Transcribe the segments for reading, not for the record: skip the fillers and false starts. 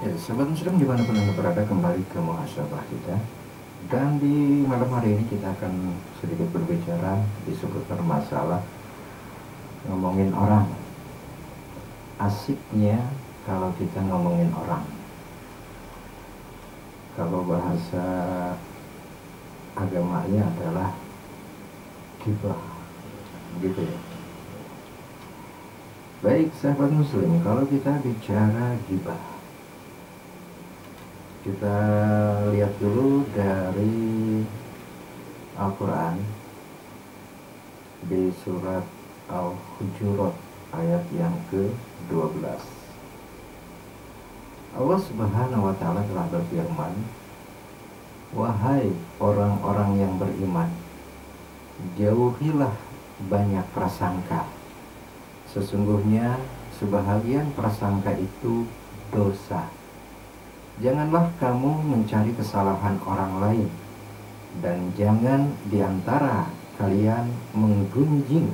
Ya, sahabat muslim dimanapun anda berada, kembali ke muhasabah kita. Dan di malam hari ini kita akan sedikit berbicara di seputar masalah ngomongin orang. Asiknya kalau kita ngomongin orang. Kalau bahasa agamanya adalah ghibah, gitu ya. Baik sahabat muslim, kalau kita bicara ghibah, kita lihat dulu dari Al-Quran di surat Al-Hujurat ayat yang ke-12. Allah Subhanahu wa Ta'ala telah berfirman, "Wahai orang-orang yang beriman, jauhilah banyak prasangka. Sesungguhnya sebahagian prasangka itu dosa. Janganlah kamu mencari kesalahan orang lain, dan jangan diantara kalian menggunjing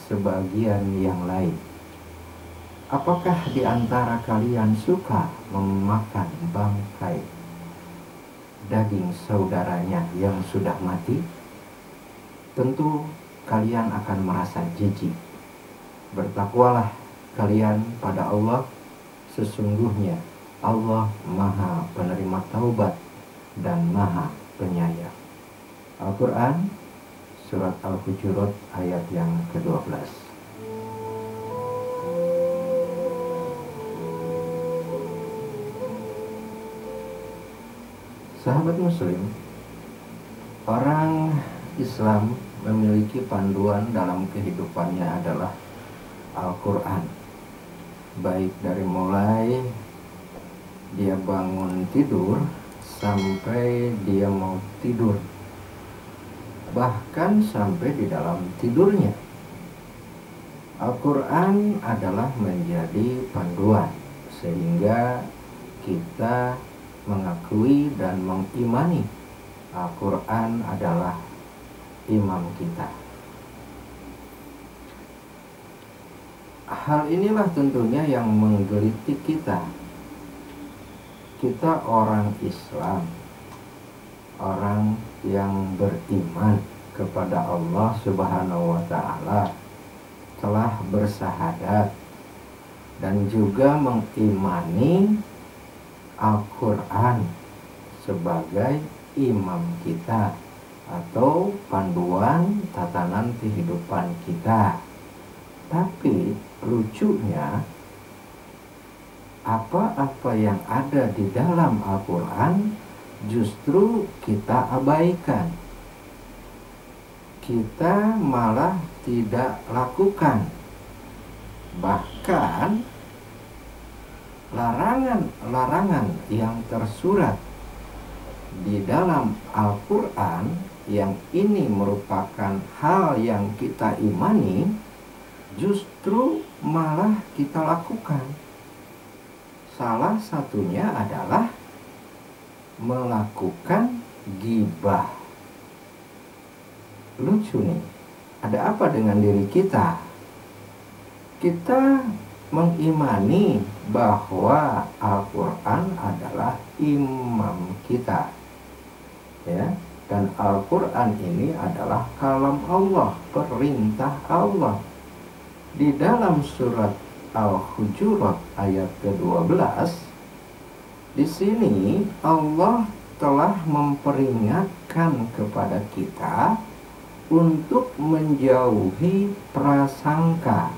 sebagian yang lain. Apakah diantara kalian suka memakan bangkai daging saudaranya yang sudah mati? Tentu kalian akan merasa jijik. Bertakwalah kalian pada Allah, sesungguhnya Allah Maha Penerima Taubat dan Maha Penyayang." Al-Quran surat Al-Hujurat ayat yang ke-12. Sahabat muslim, orang Islam memiliki panduan dalam kehidupannya adalah Al-Quran. Baik dari mulai dia bangun tidur sampai dia mau tidur, bahkan sampai di dalam tidurnya, Al-Quran adalah menjadi panduan, sehingga kita mengakui dan mengimani Al-Quran adalah imam kita. Hal inilah tentunya yang menggelitik kita. Kita orang Islam, orang yang beriman kepada Allah Subhanahu wa Ta'ala, telah bersahadat dan juga mengimani Al-Quran sebagai imam kita atau panduan tatanan kehidupan kita. Tapi lucunya, apa-apa yang ada di dalam Al-Quran justru kita abaikan. Kita malah tidak lakukan. Bahkan larangan-larangan yang tersurat di dalam Al-Quran yang ini merupakan hal yang kita imani, justru malah kita lakukan. Salah satunya adalah melakukan ghibah. Lucu nih, ada apa dengan diri kita? Kita mengimani bahwa Al-Quran adalah imam kita, ya, dan Al-Quran ini adalah kalam Allah, perintah Allah. Di dalam surat Al-Hujurat ayat ke-12, di sini Allah telah memperingatkan kepada kita untuk menjauhi prasangka.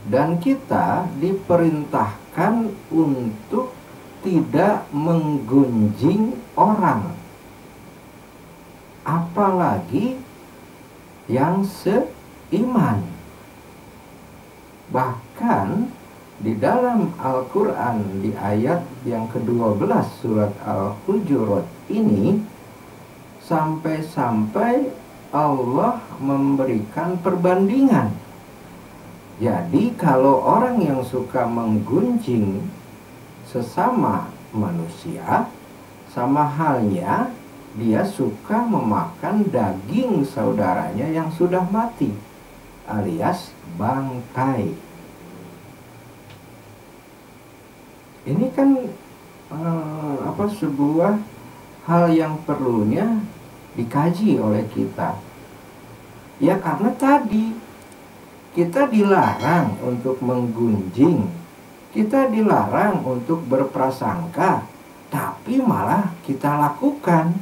Dan kita diperintahkan untuk tidak menggunjing orang, apalagi yang seiman. Bahkan di dalam Al-Quran di ayat yang ke-12 surat Al-Hujurat ini, sampai-sampai Allah memberikan perbandingan. Jadi kalau orang yang suka menggunjing sesama manusia, sama halnya dia suka memakan daging saudaranya yang sudah mati, alias bangkai. Ini kan sebuah hal yang perlunya dikaji oleh kita. Ya karena tadi kita dilarang untuk menggunjing, kita dilarang untuk berprasangka, tapi malah kita lakukan.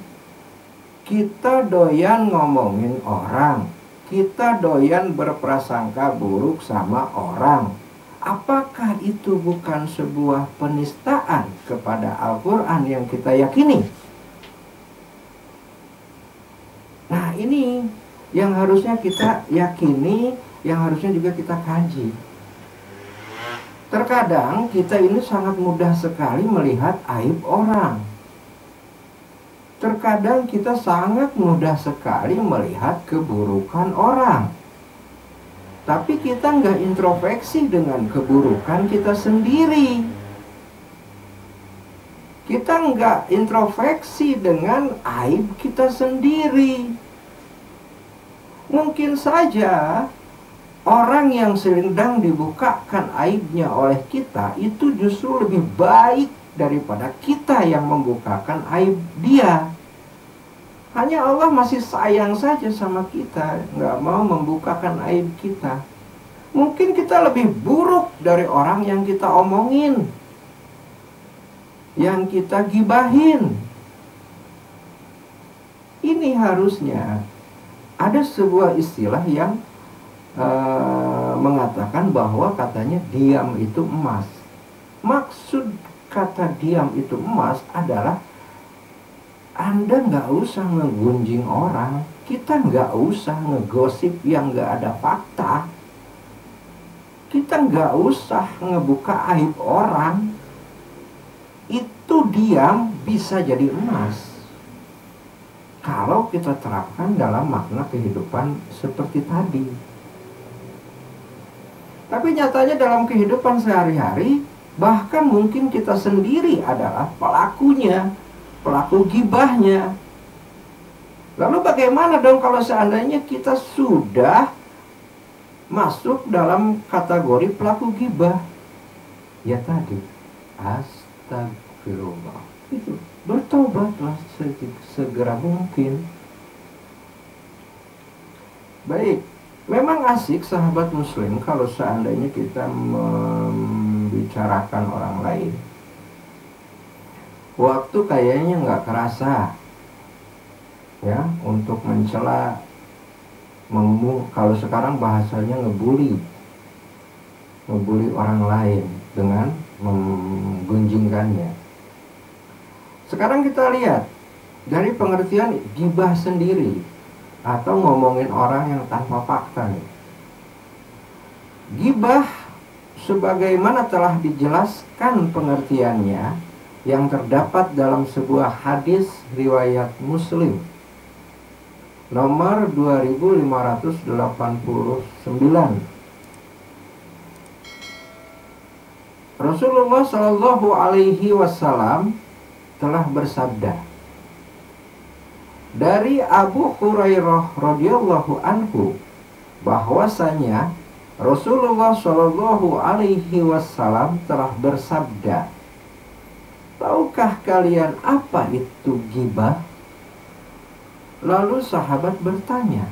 Kita doyan ngomongin orang, kita doyan berprasangka buruk sama orang. Apakah itu bukan sebuah penistaan kepada Al-Quran yang kita yakini? Nah ini yang harusnya kita yakini, yang harusnya juga kita kaji. Terkadang kita ini sangat mudah sekali melihat aib orang. Terkadang kita sangat mudah sekali melihat keburukan orang. Tapi kita nggak introspeksi dengan keburukan kita sendiri. Kita nggak introspeksi dengan aib kita sendiri. Mungkin saja orang yang sedang dibukakan aibnya oleh kita itu justru lebih baik daripada kita yang membukakan aib dia. Hanya Allah masih sayang saja sama kita, nggak mau membukakan aib kita. Mungkin kita lebih buruk dari orang yang kita omongin, yang kita gibahin. Ini harusnya ada sebuah istilah yang mengatakan bahwa katanya diam itu emas. Maksud kata diam itu emas adalah Anda nggak usah ngegunjing orang, kita nggak usah ngegosip yang nggak ada fakta, kita nggak usah ngebuka aib orang. Itu diam bisa jadi emas kalau kita terapkan dalam makna kehidupan seperti tadi. Tapi nyatanya dalam kehidupan sehari-hari, bahkan mungkin kita sendiri adalah pelakunya, pelaku gibahnya. Lalu bagaimana dong kalau seandainya kita sudah masuk dalam kategori pelaku gibah? Ya tadi, astagfirullah. Itu bertobatlah segera mungkin. Baik, memang asik sahabat muslim kalau seandainya kita membicarakan orang lain. Waktu kayaknya nggak kerasa ya untuk mencela, kalau sekarang bahasanya ngebully orang lain dengan menggunjingkannya. Sekarang kita lihat dari pengertian gibah sendiri atau ngomongin orang yang tanpa fakta nih. Gibah sebagaimana telah dijelaskan pengertiannya yang terdapat dalam sebuah hadis riwayat Muslim nomor 2589. Rasulullah Shallallahu Alaihi Wasallam telah bersabda dari Abu Hurairah radhiyallahu anhu bahwasanya Rasulullah Shallallahu Alaihi Wasallam telah bersabda, tahukah kalian apa itu ghibah? Lalu sahabat bertanya,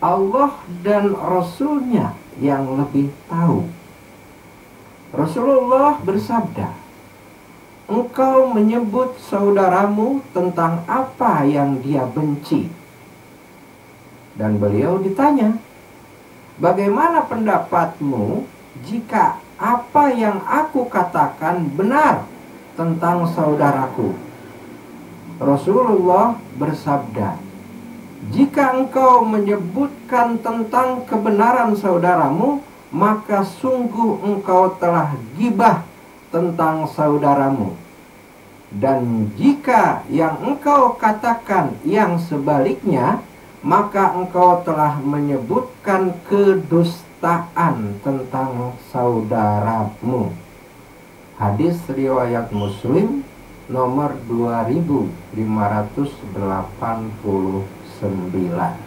Allah dan Rasulnya yang lebih tahu. Rasulullah bersabda, engkau menyebut saudaramu tentang apa yang dia benci. Dan beliau ditanya, bagaimana pendapatmu jika apa yang aku katakan benar tentang saudaraku? Rasulullah bersabda, jika engkau menyebutkan tentang kebenaran saudaramu, maka sungguh engkau telah ghibah tentang saudaramu. Dan jika yang engkau katakan yang sebaliknya, maka engkau telah menyebutkan kedustaan tentang saudaramu. Hadis riwayat Muslim nomor 2589.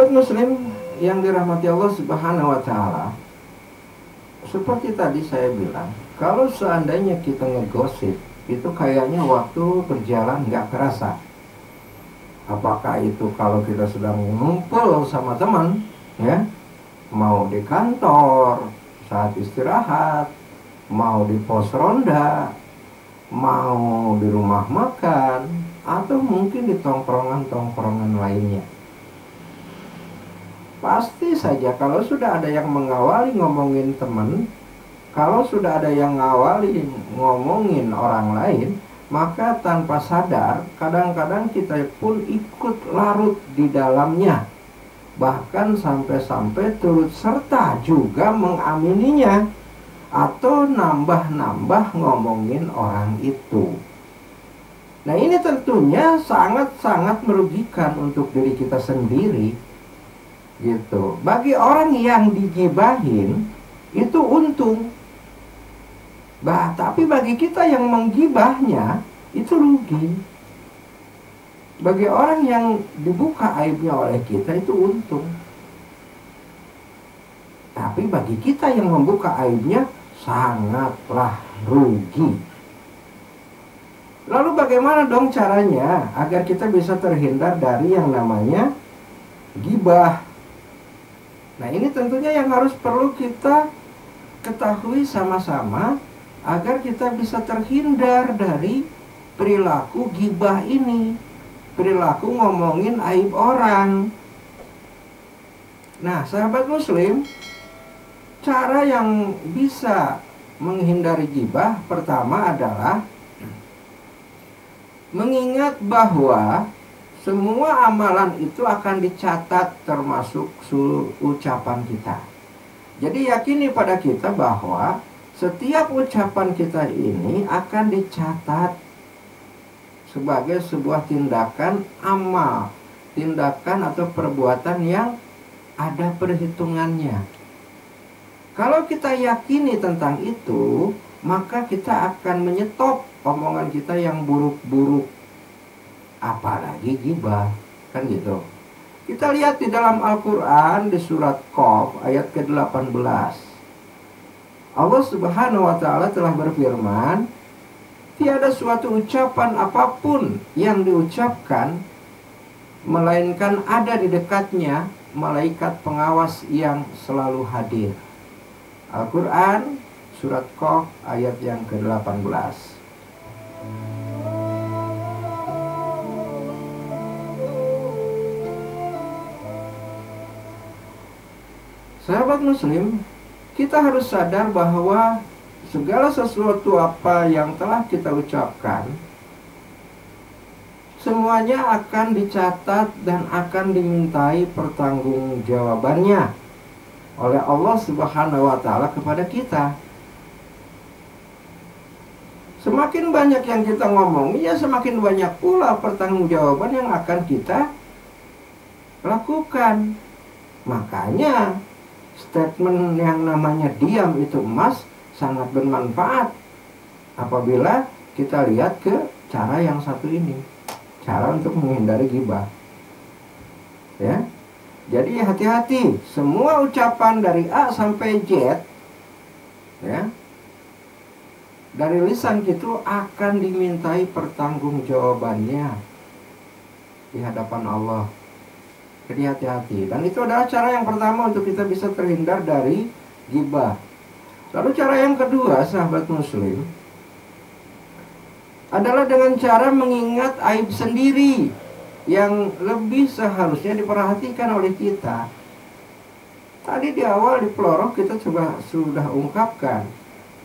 Sahabat muslim yang dirahmati Allah Subhanahu wa taala, seperti tadi saya bilang, kalau seandainya kita ngegosip, itu kayaknya waktu berjalan nggak kerasa. Apakah itu kalau kita sedang ngumpul sama teman, ya, mau di kantor, saat istirahat, mau di pos ronda, mau di rumah makan, atau mungkin di tongkrongan-tongkrongan lainnya. Pasti saja kalau sudah ada yang mengawali ngomongin teman, kalau sudah ada yang ngawali ngomongin orang lain, maka tanpa sadar kadang-kadang kita pun ikut larut di dalamnya. Bahkan sampai-sampai turut serta juga mengamininya atau nambah-nambah ngomongin orang itu. Nah, ini tentunya sangat-sangat merugikan untuk diri kita sendiri. Gitu. Bagi orang yang digibahin itu untung. Tapi bagi kita yang menggibahnya itu rugi. Bagi orang yang dibuka aibnya oleh kita itu untung. Tapi bagi kita yang membuka aibnya sangatlah rugi. Lalu bagaimana dong caranya agar kita bisa terhindar dari yang namanya gibah? Nah, ini tentunya yang harus perlu kita ketahui sama-sama agar kita bisa terhindar dari perilaku gibah ini, perilaku ngomongin aib orang. Nah, sahabat muslim, cara yang bisa menghindari gibah pertama adalah mengingat bahwa semua amalan itu akan dicatat termasuk ucapan kita. Jadi yakini pada kita bahwa setiap ucapan kita ini akan dicatat sebagai sebuah tindakan amal, tindakan atau perbuatan yang ada perhitungannya. Kalau kita yakini tentang itu, maka kita akan menyetop omongan kita yang buruk-buruk. Apalagi gibah, kan gitu. Kita lihat di dalam Al-Quran di surat Qaf ayat ke-18. Allah Subhanahu wa ta'ala telah berfirman, tiada suatu ucapan apapun yang diucapkan melainkan ada di dekatnya malaikat pengawas yang selalu hadir. Al-Quran surat Qaf ayat yang ke-18. Sahabat muslim, kita harus sadar bahwa segala sesuatu apa yang telah kita ucapkan semuanya akan dicatat dan akan dimintai pertanggungjawabannya oleh Allah Subhanahu wa ta'ala kepada kita. Semakin banyak yang kita ngomong, ya semakin banyak pula pertanggungjawaban yang akan kita lakukan. Makanya statement yang namanya diam itu emas sangat bermanfaat apabila kita lihat ke cara yang satu ini, cara untuk menghindari gibah. Ya, jadi hati-hati, semua ucapan dari A sampai Z, ya, dari lisan itu akan dimintai pertanggungjawabannya di hadapan Allah. Jadi hati-hati. Dan itu adalah cara yang pertama untuk kita bisa terhindar dari gibah. Lalu cara yang kedua, sahabat muslim, adalah dengan cara mengingat aib sendiri yang lebih seharusnya diperhatikan oleh kita. Tadi di awal di pelorok kita sudah ungkapkan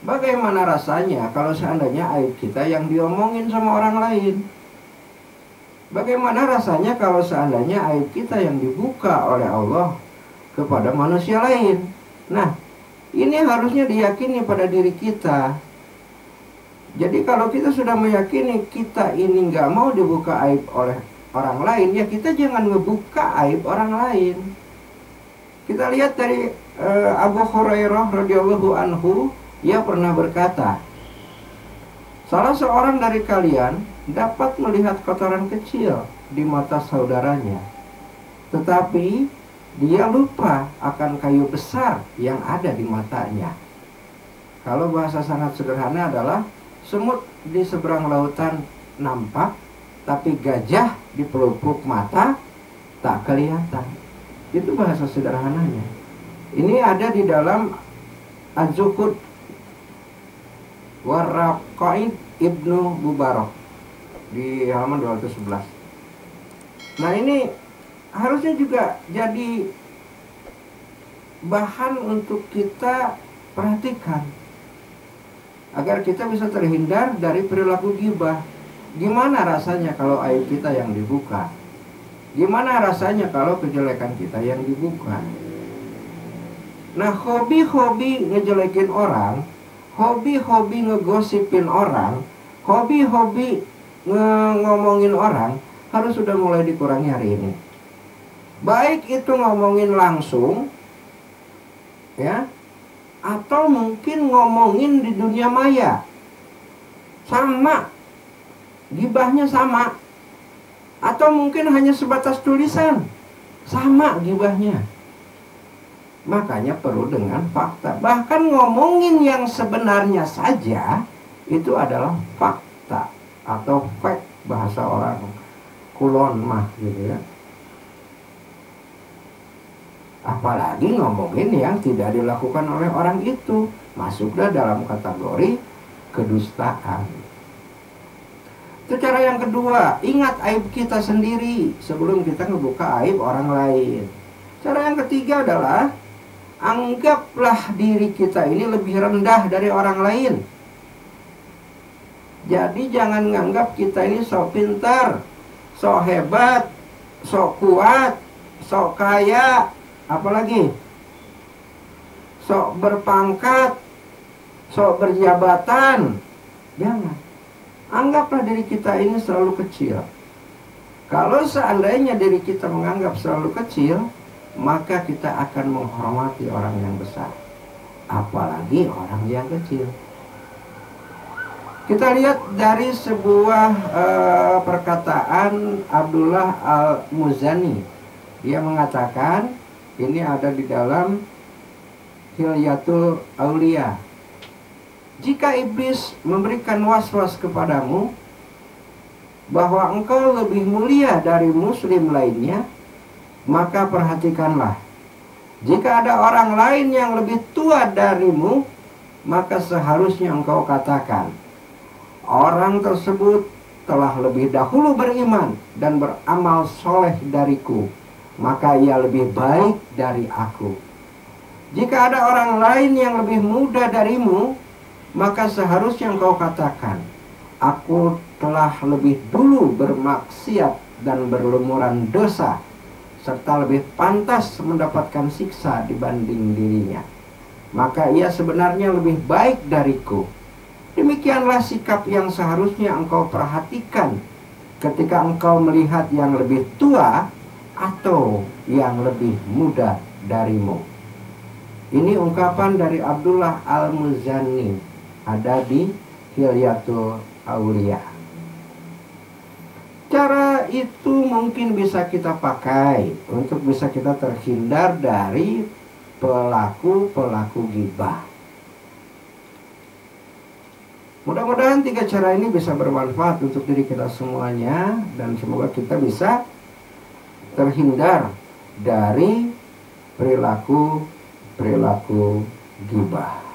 bagaimana rasanya kalau seandainya aib kita yang diomongin sama orang lain. Bagaimana rasanya kalau seandainya aib kita yang dibuka oleh Allah kepada manusia lain. Nah, ini harusnya diyakini pada diri kita. Jadi kalau kita sudah meyakini kita ini nggak mau dibuka aib oleh orang lain, ya kita jangan ngebuka aib orang lain. Kita lihat dari Abu Hurairah radhiyallahu anhu, ia pernah berkata, salah seorang dari kalian dapat melihat kotoran kecil di mata saudaranya, tetapi dia lupa akan kayu besar yang ada di matanya. Kalau bahasa sangat sederhana adalah semut di seberang lautan nampak, tapi gajah di pelupuk mata tak kelihatan. Itu bahasa sederhananya. Ini ada di dalam Az-Zuhud Waraqaid Ibnu Mubarak di halaman 211. Nah, ini harusnya juga jadi bahan untuk kita perhatikan agar kita bisa terhindar dari perilaku ghibah. Gimana rasanya kalau aib kita yang dibuka? Gimana rasanya kalau kejelekan kita yang dibuka? Nah, hobi-hobi ngejelekin orang, hobi-hobi ngegosipin orang, hobi-hobi ngomongin orang harus sudah mulai dikurangi hari ini. Baik itu ngomongin langsung, ya, atau mungkin ngomongin di dunia maya. Sama, gibahnya sama. Atau mungkin hanya sebatas tulisan, sama gibahnya. Makanya perlu dengan fakta. Bahkan ngomongin yang sebenarnya saja itu adalah fakta atau fact, bahasa orang kulon mah gitu ya. Apalagi ngomongin yang tidak dilakukan oleh orang itu, masuklah dalam kategori kedustaan. Itu cara yang kedua, ingat aib kita sendiri sebelum kita ngebuka aib orang lain. Cara yang ketiga adalah anggaplah diri kita ini lebih rendah dari orang lain. Jadi jangan nganggap kita ini sok pintar, sok hebat, sok kuat, sok kaya, apalagi sok berpangkat, sok berjabatan. Jangan. Anggaplah diri kita ini selalu kecil. Kalau seandainya diri kita menganggap selalu kecil, maka kita akan menghormati orang yang besar, apalagi orang yang kecil. Kita lihat dari sebuah perkataan Abdullah Al-Muzani. Dia mengatakan, ini ada di dalam Hilyatul Aulia. Jika iblis memberikan was-was kepadamu bahwa engkau lebih mulia dari muslim lainnya, maka perhatikanlah. Jika ada orang lain yang lebih tua darimu, maka seharusnya engkau katakan, orang tersebut telah lebih dahulu beriman dan beramal soleh dariku, maka ia lebih baik dari aku. Jika ada orang lain yang lebih muda darimu, maka seharusnya engkau katakan, aku telah lebih dulu bermaksiat dan berlumuran dosa, serta lebih pantas mendapatkan siksa dibanding dirinya, maka ia sebenarnya lebih baik dariku. Demikianlah sikap yang seharusnya engkau perhatikan ketika engkau melihat yang lebih tua atau yang lebih muda darimu. Ini ungkapan dari Abdullah Al-Muzani, ada di Hilyatul Aulia. Cara itu mungkin bisa kita pakai untuk bisa kita terhindar dari pelaku-pelaku ghibah. Mudah-mudahan 3 cara ini bisa bermanfaat untuk diri kita semuanya, dan semoga kita bisa terhindar dari perilaku ghibah.